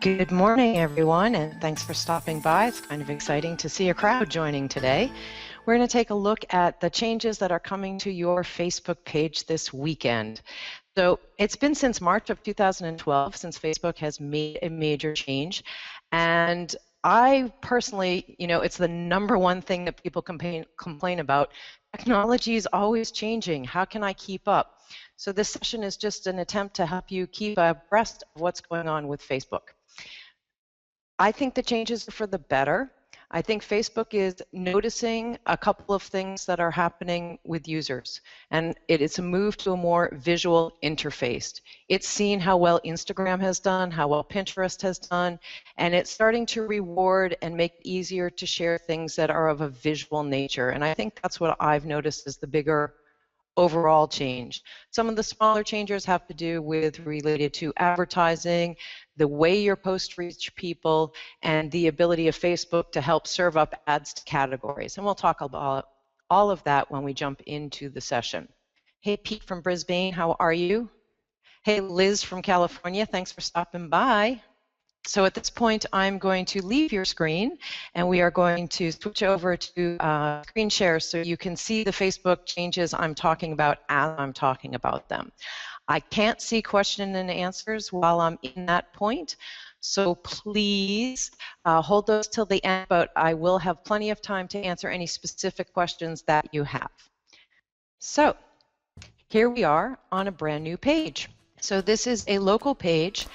Good morning, everyone, and thanks for stopping by. It's kind of exciting to see a crowd joining today. We're going to take a look at the changes that are coming to your Facebook page this weekend. So it's been since March of 2012 since Facebook has made a major change, and I personally, it's the number one thing that people complain about. Technology is always changing. How can I keep up? So this session is just an attempt to help you keep abreast of what's going on with Facebook. I think the changes are for the better. I think Facebook is noticing a couple of things that are happening with users, and it is a move to a more visual interface. It's seen how well Instagram has done, how well Pinterest has done, and it's starting to reward and make it easier to share things that are of a visual nature. And I think that's what I've noticed is the bigger overall change. Some of the smaller changes have to do with related to advertising, the way your posts reach people, and the ability of Facebook to help serve up ads to categories. And we'll talk about all of that when we jump into the session. Hey, Pete from Brisbane, how are you? Hey, Liz from California, thanks for stopping by. So at this point, I'm going to leave your screen, and we are going to switch over to screen share so you can see the Facebook changes I'm talking about as I'm talking about them. I can't see question and answers while I'm in that point, so please hold those till the end, but I will have plenty of time to answer any specific questions that you have. So here we are on a brand new page. So this is a local page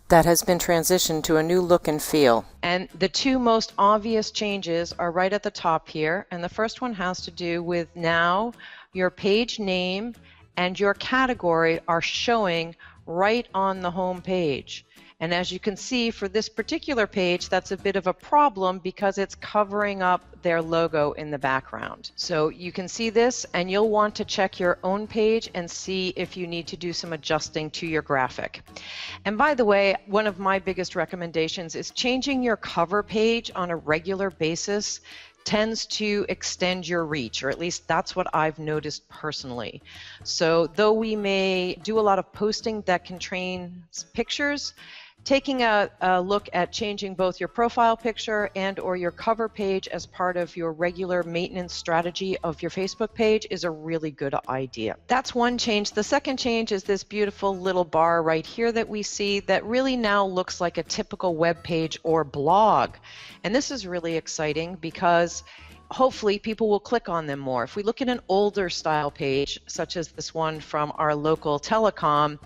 that has been transitioned to a new look and feel. And the two most obvious changes are right at the top here. And the first one has to do with now your page name and your category are showing right on the home page. And as you can see for this particular page, that's a bit of a problem because it's covering up their logo in the background. So you can see this, and you'll want to check your own page and see if you need to do some adjusting to your graphic. And by the way, one of my biggest recommendations is changing your cover page on a regular basis tends to extend your reach, or at least that's what I've noticed personally. So though we may do a lot of posting that contains pictures, taking a look at changing both your profile picture and or your cover page as part of your regular maintenance strategy of your Facebook page is a really good idea. That's one change. The second change is this beautiful little bar right here that we see that really now looks like a typical web page or blog. And this is really exciting because hopefully people will click on them more. If we look at an older style page, such as this one from our local telecom,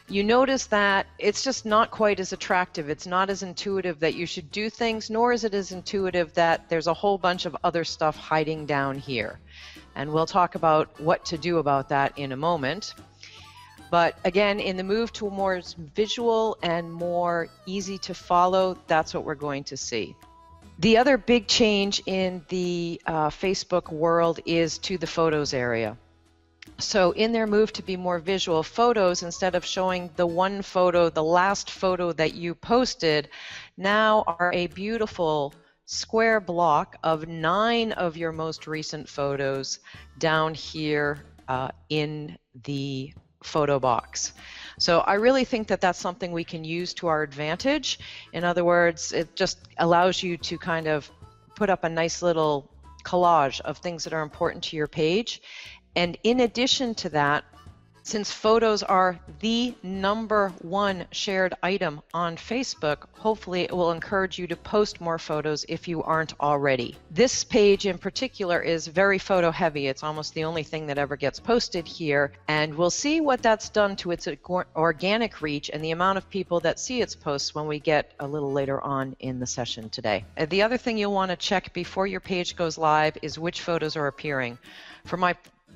you notice that it's just not quite as attractive. It's not as intuitive that you should do things, nor is it as intuitive that there's a whole bunch of other stuff hiding down here. And we'll talk about what to do about that in a moment. But again, in the move to a more visual and more easy to follow, that's what we're going to see. The other big change in the Facebook world is to the photos area. So in their move to be more visual, photos, instead of showing the one photo, the last photo that you posted, now are a beautiful square block of 9 of your most recent photos down here in the photo box. So I really think that that's something we can use to our advantage. In other words, it just allows you to kind of put up a nice little collage of things that are important to your page. And in addition to that, since photos are the #1 shared item on Facebook, hopefully it will encourage you to post more photos if you aren't already. This page in particular is very photo heavy. It's almost the only thing that ever gets posted here, and we'll see what that's done to its organic reach and the amount of people that see its posts when we get a little later on in the session today. The other thing you'll want to check before your page goes live is which photos are appearing. For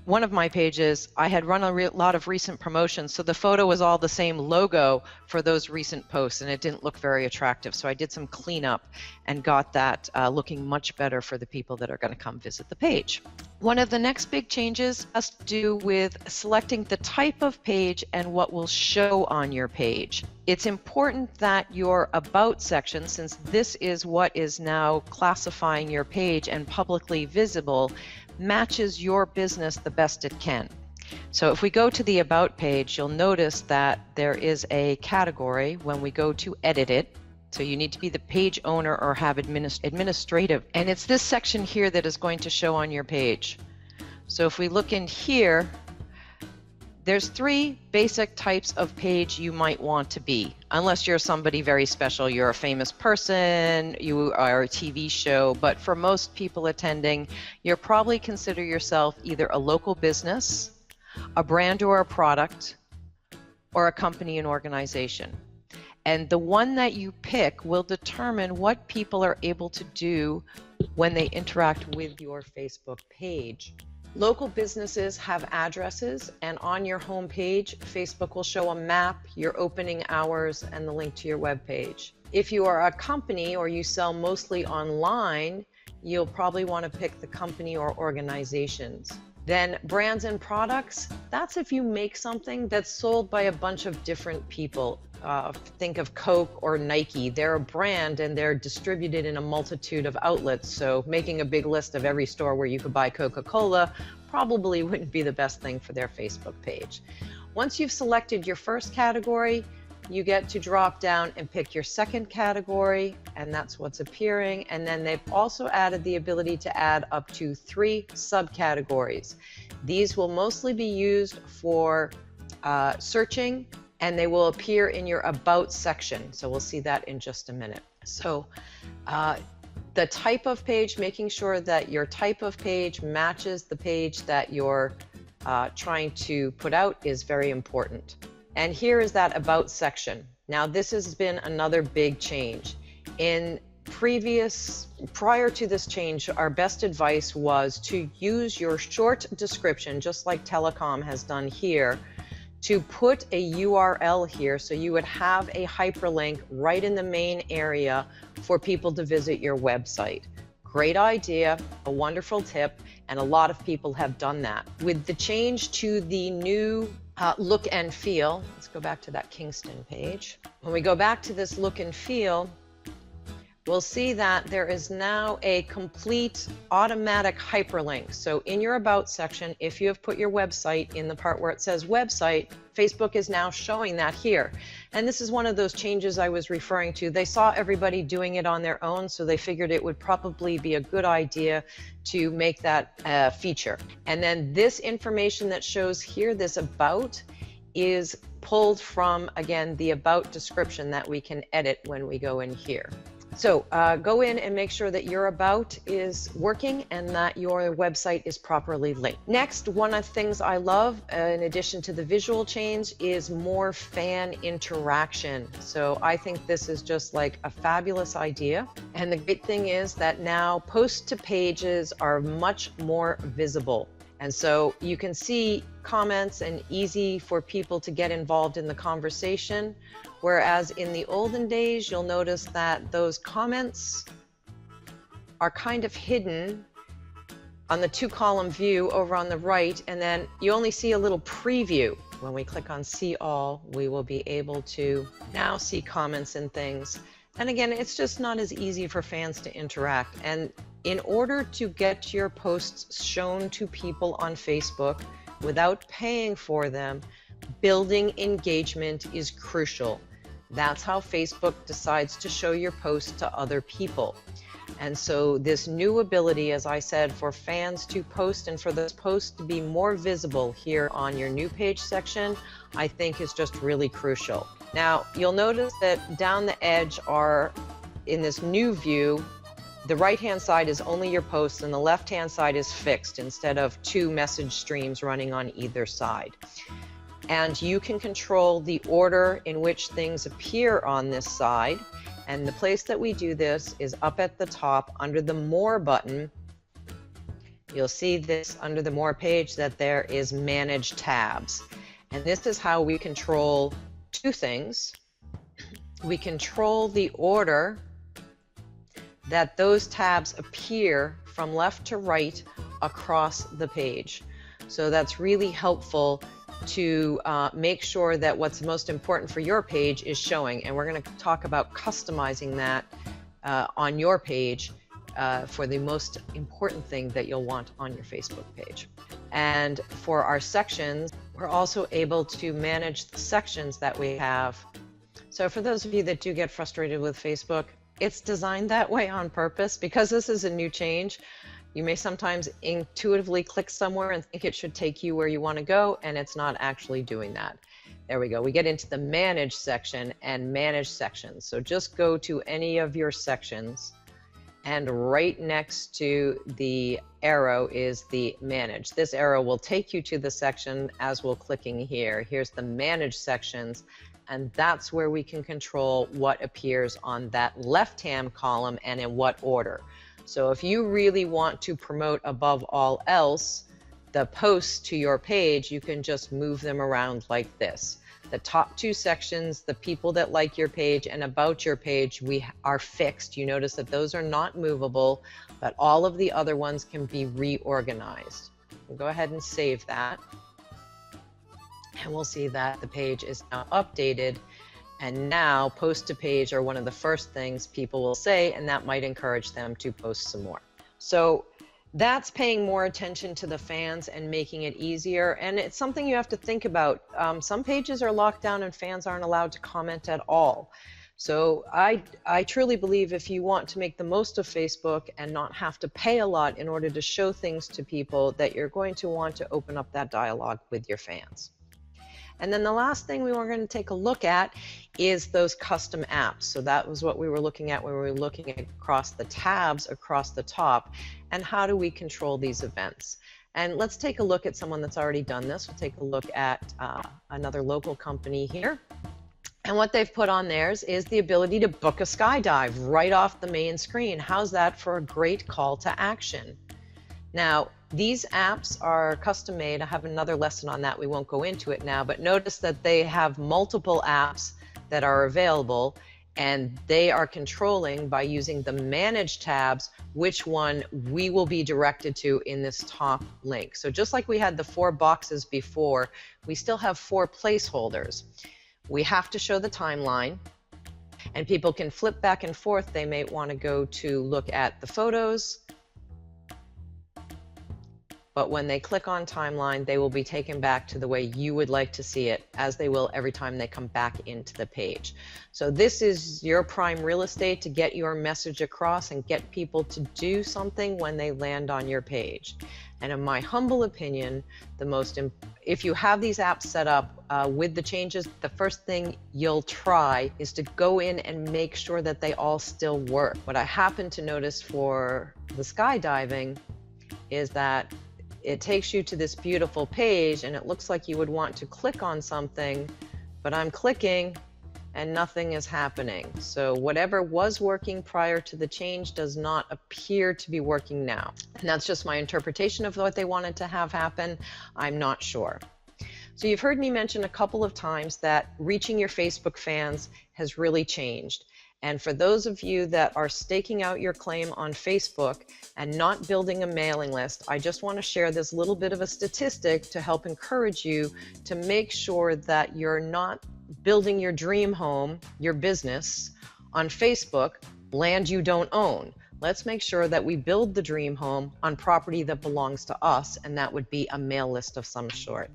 one of my pages, I had run a lot of recent promotions, so the photo was all the same logo for those recent posts, and it didn't look very attractive. So I did some cleanup and got that looking much better for the people that are going to come visit the page. One of the next big changes has to do with selecting the type of page and what will show on your page. It's important that your About section, since this is what is now classifying your page and publicly visible, matches your business the best it can. So if we go to the About page, you'll notice that there is a category when we go to edit it. So you need to be the page owner or have administrative. And it's this section here that is going to show on your page. So if we look in here, there's 3 basic types of page you might want to be, unless you're somebody very special. You're a famous person, you are a TV show, but for most people attending, you'll probably consider yourself either a local business, a brand or a product, or a company and organization. And the one that you pick will determine what people are able to do when they interact with your Facebook page. Local businesses have addresses, and on your home page, Facebook will show a map, your opening hours, and the link to your web page. If you are a company or you sell mostly online, you'll probably want to pick the company or organizations. Then brands and products, that's if you make something that's sold by a bunch of different people. Think of Coke or Nike. They're a brand and they're distributed in a multitude of outlets, so making a big list of every store where you could buy Coca-Cola probably wouldn't be the best thing for their Facebook page. Once you've selected your first category, you get to drop down and pick your second category, and that's what's appearing. And then they've also added the ability to add up to 3 subcategories. These will mostly be used for searching, and they will appear in your About section. So we'll see that in just a minute. So the type of page, making sure that your type of page matches the page that you're trying to put out is very important. And here is that About section. Now this has been another big change. Prior to this change, our best advice was to use your short description, just like Telecom has done here, to put a URL here so you would have a hyperlink right in the main area for people to visit your website. Great idea, a wonderful tip, and a lot of people have done that. With the change to the new look and feel, let's go back to that Kingston page. When we go back to this look and feel, we'll see that there is now a complete automatic hyperlink. So in your About section, if you have put your website in the part where it says website, Facebook is now showing that here. And this is one of those changes I was referring to. They saw everybody doing it on their own, so they figured it would probably be a good idea to make that feature. And then this information that shows here, this About, is pulled from, again, the About description that we can edit when we go in here. So go in and make sure that your About is working and that your website is properly linked. Next, one of the things I love, in addition to the visual change, is more fan interaction. So I think this is just like a fabulous idea. And the great thing is that now post to pages are much more visible. And so you can see comments and easy for people to get involved in the conversation. Whereas in the olden days, you'll notice that those comments are kind of hidden on the 2-column view over on the right, and then you only see a little preview. When we click on See All, we will be able to now see comments and things. And again, it's just not as easy for fans to interact. And in order to get your posts shown to people on Facebook without paying for them, building engagement is crucial. That's how Facebook decides to show your post to other people. And so this new ability, as I said, for fans to post and for those posts to be more visible here on your new page section, I think is just really crucial. Now, you'll notice that down the edge are, in this new view, the right-hand side is only your posts and the left-hand side is fixed instead of 2 message streams running on either side. And you can control the order in which things appear on this side. And the place that we do this is up at the top under the More button. You'll see this under the More page that there is Manage Tabs. And this is how we control 2 things. We control the order that those tabs appear from left to right across the page. So that's really helpful to make sure that what's most important for your page is showing. And we're going to talk about customizing that on your page for the most important thing that you'll want on your Facebook page. And for our sections, we're also able to manage the sections that we have So for those of you that do get frustrated with Facebook, it's designed that way on purpose because this is a new change. You may sometimes intuitively click somewhere and think it should take you where you want to go, and it's not actually doing that. There we go. We get into the Manage section and Manage sections. So just go to any of your sections, and right next to the arrow is the Manage. This arrow will take you to the section as we're clicking here. Here's the Manage sections, and that's where we can control what appears on that left-hand column and in what order. So if you really want to promote above all else the posts to your page, you can just move them around like this. The top two sections, the people that like your page and about your page, we are fixed. You notice that those are not movable, but all of the other ones can be reorganized. We'll go ahead and save that. And we'll see that the page is now updated. And now post to page are one of the first things people will say, and that might encourage them to post some more. So that's paying more attention to the fans and making it easier. And it's something you have to think about. Some pages are locked down and fans aren't allowed to comment at all. So I truly believe if you want to make the most of Facebook and not have to pay a lot in order to show things to people, that you're going to want to open up that dialogue with your fans. And then the last thing we were going to take a look at is those custom apps. So that was what we were looking at when we were looking at across the tabs across the top, and how do we control these events. And let's take a look at someone that's already done this. We'll take a look at another local company here. And what they've put on theirs is the ability to book a skydive right off the main screen. How's that for a great call to action? Now, these apps are custom made. I have another lesson on that. We won't go into it now, but notice that they have multiple apps that are available, and they are controlling by using the Manage tabs which one we will be directed to in this top link. So just like we had the 4 boxes before, we still have 4 placeholders. We have to show the timeline, and people can flip back and forth. They may want to go to look at the photos, but when they click on timeline, they will be taken back to the way you would like to see it, as they will every time they come back into the page. So this is your prime real estate to get your message across and get people to do something when they land on your page. And in my humble opinion, if you have these apps set up with the changes, the first thing you'll try is to go in and make sure that they all still work. What I happen to notice for the skydiving is that it takes you to this beautiful page and it looks like you would want to click on something, but I'm clicking and nothing is happening. So whatever was working prior to the change does not appear to be working now. And that's just my interpretation of what they wanted to have happen. I'm not sure. So you've heard me mention a couple of times that reaching your Facebook fans has really changed. And for those of you that are staking out your claim on Facebook and not building a mailing list, I just want to share this little bit of a statistic to help encourage you to make sure that you're not building your dream home, your business, on Facebook, land you don't own. Let's make sure that we build the dream home on property that belongs to us, and that would be a mail list of some sort.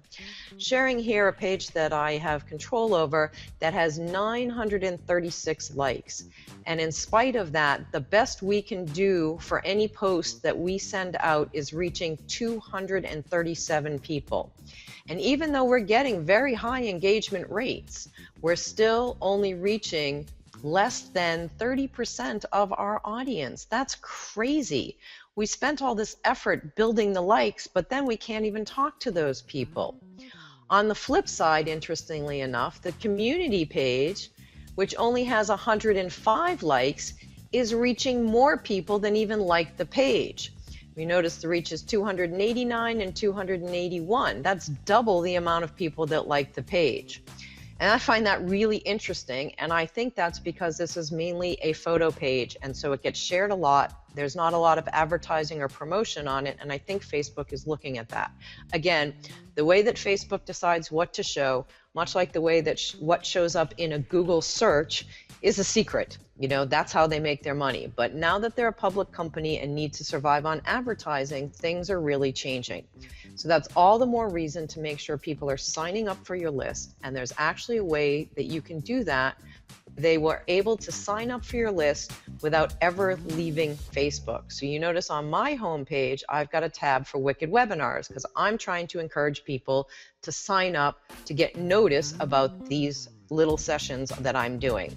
Sharing here a page that I have control over that has 936 likes. And in spite of that, the best we can do for any post that we send out is reaching 237 people. And even though we're getting very high engagement rates, we're still only reaching less than 30% of our audience. That's crazy. We spent all this effort building the likes, but then we can't even talk to those people. On the flip side, interestingly enough, the community page, which only has 105 likes, is reaching more people than even like the page. You notice the reach is 289 and 281. That's double the amount of people that like the page. And I find that really interesting, and I think that's because this is mainly a photo page, and so it gets shared a lot There's not a lot of advertising or promotion on it, and I think Facebook is looking at that. Again, the way that Facebook decides what to show, much like the way that what shows up in a Google search, is a secret. You know, that's how they make their money. But now that they're a public company and need to survive on advertising, things are really changing. So that's all the more reason to make sure people are signing up for your list. And there's actually a way that you can do that. They were able to sign up for your list without ever leaving Facebook. So you notice on my homepage, I've got a tab for Wicked Webinars because I'm trying to encourage people to sign up to get notice about these little sessions that I'm doing.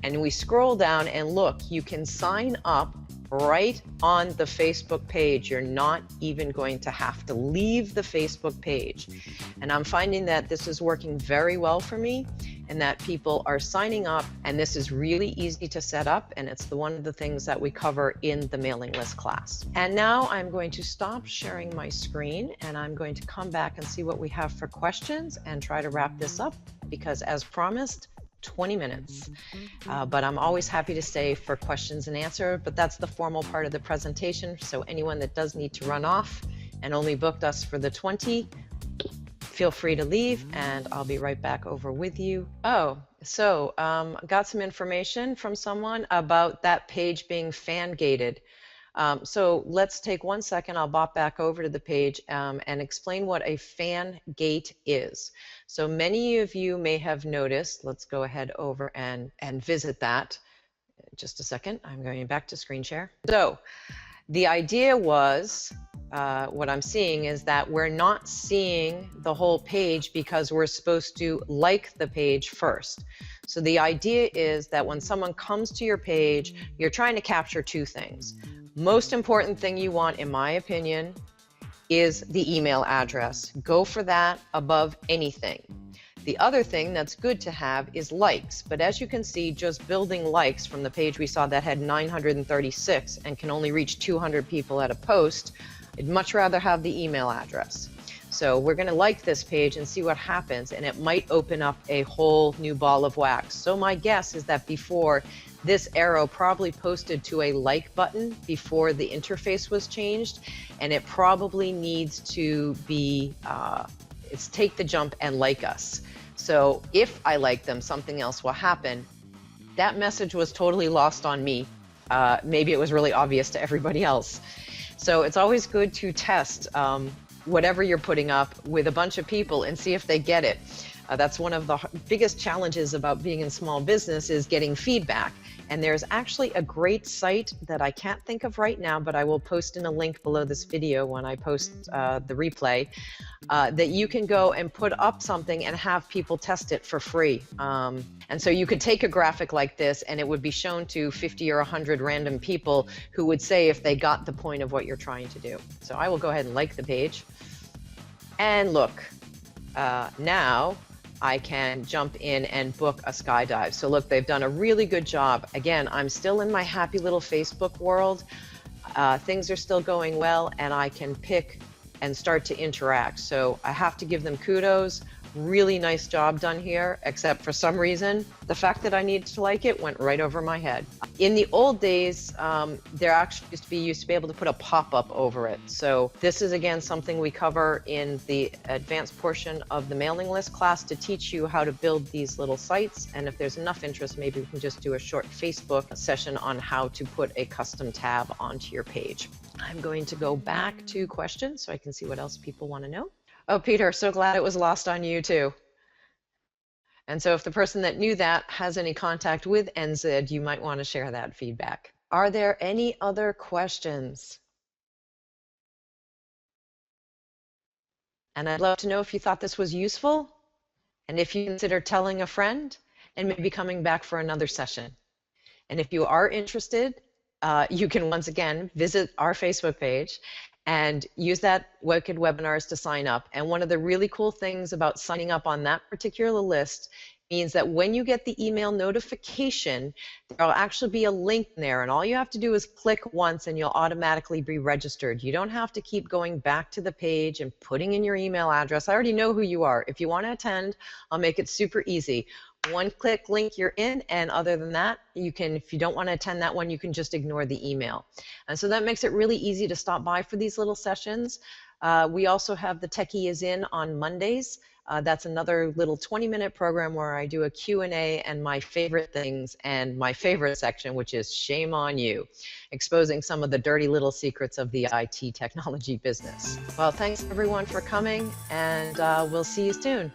And we scroll down and look, you can sign up right on the Facebook page. You're not even going to have to leave the Facebook page. And I'm finding that this is working very well for me and that people are signing up, and this is really easy to set up, and it's one of the things that we cover in the mailing list class. And now I'm going to stop sharing my screen and I'm going to come back and see what we have for questions and try to wrap this up because as promised, 20 minutes. But I'm always happy to stay for questions and answer, but that's the formal part of the presentation. So anyone that does need to run off and only booked us for the 20, feel free to leave and I'll be right back over with you. Oh, so got some information from someone about that page being fan gated. So let's take 1 second. I'll bop back over to the page and explain what a fan gate is. So many of you may have noticed, let's go ahead over and visit that. Just a second, I'm going back to screen share. So the idea was, what I'm seeing is that we're not seeing the whole page because we're supposed to like the page first. So the idea is that when someone comes to your page, you're trying to capture two things. Most important thing you want, in my opinion, is the email address. Go for that above anything. The other thing that's good to have is likes, but as you can see, just building likes from the page we saw that had 936 and can only reach 200 people at a post, I'd much rather have the email address. So we're going to like this page and see what happens, and it might open up a whole new ball of wax. So my guess is that before, this arrow probably posted to a like button before the interface was changed, and it probably needs to be, it's take the jump and like us. So if I like them, something else will happen. That message was totally lost on me. Maybe it was really obvious to everybody else. So it's always good to test whatever you're putting up with a bunch of people and see if they get it. That's one of the biggest challenges about being in small business is getting feedback. And there's actually a great site that I can't think of right now, but I will post in a link below this video when I post the replay, that you can go and put up something and have people test it for free. And so you could take a graphic like this and it would be shown to 50 or 100 random people who would say if they got the point of what you're trying to do. So I will go ahead and like the page. And look, now I can jump in and book a skydive. So look, they've done a really good job. Again, I'm still in my happy little Facebook world. Things are still going well, and I can pick and start to interact. So I have to give them kudos. Really nice job done here, except for some reason, the fact that I needed to like it went right over my head. In the old days, there actually used to be able to put a pop-up over it. So this is, again, something we cover in the advanced portion of the mailing list class to teach you how to build these little sites. And if there's enough interest, maybe we can just do a short Facebook session on how to put a custom tab onto your page. I'm going to go back to questions so I can see what else people want to know. Oh, Peter, so glad it was lost on you too. And so if the person that knew that has any contact with NZ, you might want to share that feedback. Are there any other questions? And I'd love to know if you thought this was useful and if you consider telling a friend and maybe coming back for another session. And if you are interested, you can once again visit our Facebook page and use that Wicked Webinars to sign up. And one of the really cool things about signing up on that particular list means that when you get the email notification, there'll actually be a link there, and all you have to do is click once and you'll automatically be registered. You don't have to keep going back to the page and putting in your email address. I already know who you are. If you want to attend, I'll make it super easy. one-click link, you're in, and other than that, you can, if you don't want to attend that one, you can just ignore the email. And so that makes it really easy to stop by for these little sessions. We also have the Techie is In on Mondays. That's another little 20-minute program where I do a Q&A and my favorite things and my favorite section, which is Shame on You, exposing some of the dirty little secrets of the IT technology business. Well, thanks everyone for coming, and we'll see you soon.